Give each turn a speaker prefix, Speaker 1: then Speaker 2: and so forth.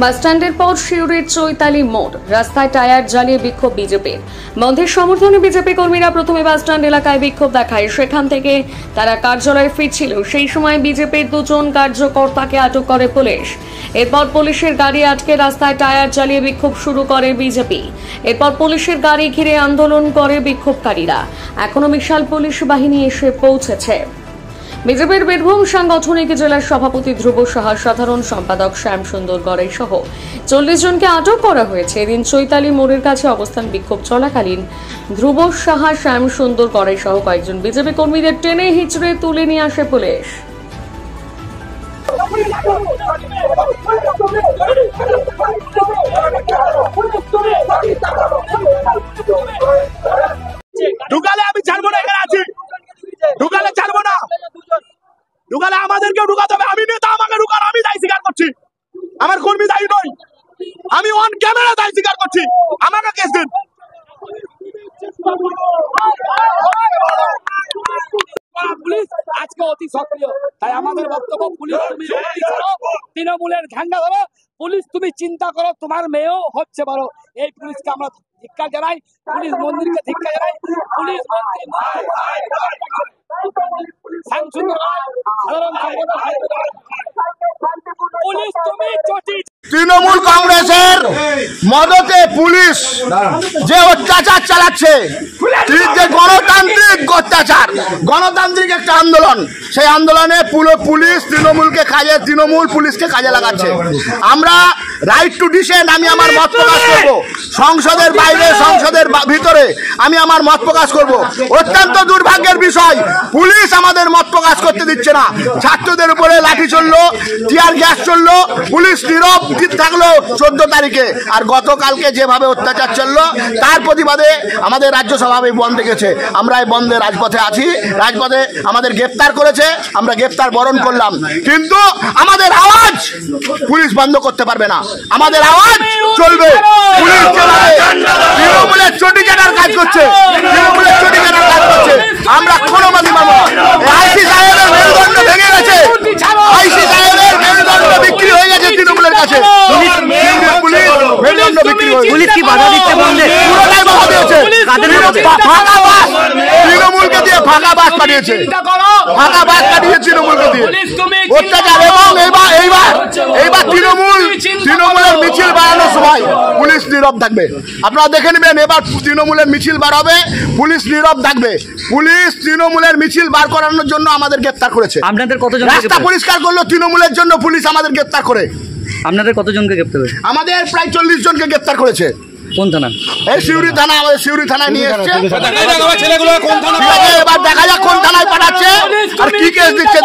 Speaker 1: বাসস্ট্যান্ডের পর শিউরির চৈতালি মোড় রাস্তায় টায়ার জ্বালিয়ে বিক্ষোভ বিজেপির। বন্ধের সমর্থনে বিজেপি কর্মীরা প্রথমে বাসস্ট্যান্ড এলাকায় বিক্ষোভ দেখায়, সেখান থেকে তারা কার্যালয়ে ফিরছিল। সেই সময় বিজেপির দুজন কার্যকর্তাকে আটক করে পুলিশ। এরপর পুলিশের গাড়ি আটকে রাস্তায় টায়ার জ্বালিয়ে বিক্ষোভ শুরু করে বিজেপি। এরপর পুলিশের গাড়ি ঘিরে আন্দোলন করে বিক্ষোভকারীরা। এখনো বিশাল পুলিশ বাহিনী এসে পৌঁছেছে। বিজেপির বীরভূম সাংগঠনিক জেলার সভাপতি ধ্রুব সাহা, সাধারণ সম্পাদক শ্যাম সুন্দর গড়াই সহ 40 জনকে আটক করা হয়েছে। এদিন চৈতালি মোড়ের কাছে অবস্থান বিক্ষোভ চলাকালীন ধ্রুব সাহা, শ্যাম সুন্দর গড়াই সহ কয়েকজন বিজেপি কর্মীদের টেনে হিচড়ে তুলে নিয়ে আসে পুলিশ।
Speaker 2: ঢুকালে আমি ছাড়বো না, এখানে আছি। ঢুকালে ছাড়বো না, ঢুকালে আমাদেরকেও ঢুকাতে হবে। আমি নেতা, আমাকে ঢুকান, আমি দায় স্বীকার করছি। আমার কর্মী দায়ী নয়, আমি অন ক্যামেরা দায় স্বীকার করছি। আমাকে কেস দিন। পুলিশ আজকে অতি সক্রিয়, তাই আমাদের বক্তব্য, পুলিশ তুমি তৃণমূলের ঝান্ডা ধরো, পুলিশ তুমি চিন্তা করো, তোমার মেয়েও হচ্ছে বড়। এই পুলিশকে আমরা ধিক্কার জানাই, পুলিশ মন্দিরকে ধিক্কার জানাই। পুলিশ মন্ত্রী পুলিশ তুমি চটি।
Speaker 3: তৃণমূল কংগ্রেসের মদতে পুলিশ যে অত্যাচার চালাচ্ছে, যে গণতান্ত্রিক অত্যাচার, গণতান্ত্রিক একটা আন্দোলন, সেই আন্দোলনে পুলিশ তৃণমূলকে তৃণমূল পুলিশকে কাজে লাগাচ্ছে। আমরা রাইট টু ডিসেন্ট, আমি আমার মত প্রকাশ করব। সংসদের বাইরে, সংসদের ভিতরে আমি আমার মত প্রকাশ করব। অত্যন্ত দুর্ভাগ্যের বিষয়, পুলিশ আমাদের মত প্রকাশ করতে দিচ্ছে না। ছাত্রদের উপরে লাঠি চললো, টিয়ার গ্যাস চললো, পুলিশ নীরব থাকলো 14 তারিখে। আর গতকালকে যেভাবে অত্যাচার চললো, তার প্রতিবাদে আমাদের রাজ্য সভাপতি বন্ধ গেছে। আমরা এই বন্ধে রাজপথে আছি। রাজপথে আমাদের গ্রেপ্তার করেছে, আমরা গ্রেপ্তার বরণ করলাম, কিন্তু আমাদের আওয়াজ পুলিশ বন্ধ করতে পারবে না। আমাদের আওয়াজ চলবে। পুলিশ তৃণমূলের চটি চাটার কাজ করছে, তৃণমূলের চটি চাটার কাজ করছে। আমরা কোনো মানি পাবো না। আইসি সাহেবের মেরুদণ্ড ভেঙে গেছে, আইসি সাহেবের মেরুদণ্ড বিক্রি হয়ে গেছে তৃণমূলের কাছে।
Speaker 4: পুলিশ কি বাধা দিচ্ছে বন্ধে?
Speaker 3: পুরোটাই বাধা দিয়েছে। ফাঁকা বাস তৃণমূলকে দিয়ে, ফাঁকা বাস পাঠিয়েছে, ফাঁকা বাস পাঠিয়েছে তৃণমূলকে দিয়ে অত্যাচার। এবং এইবার তৃণমূলের মিছিল বাড়ানোর সময় পুলিশ নীরব থাকবে। আপনারা দেখে নেবেন, এবার তৃণমূলের মিছিল বার হবে, পুলিশ নীরব থাকবে। পুলিশ তৃণমূলের মিছিল বার করানোর জন্য আমাদের গ্রেপ্তার করেছে।
Speaker 4: আপনাদের কতজন
Speaker 3: রাস্তা পরিষ্কার করলো তৃণমূলের জন্য, পুলিশ আমাদের গ্রেপ্তার করে।
Speaker 4: আপনাদের কতজনকে গ্রেপ্তার করেছে?
Speaker 3: আমাদের প্রায় 40 জনকে গ্রেপ্তার করেছে।
Speaker 4: কোন থানা?
Speaker 3: এই শিউরি থানা, আমাদের শিউরি থানায় নিয়ে এসছে। এবার দেখা যাক কোন থানায় পাঠাচ্ছে আর কি কেস দিচ্ছে।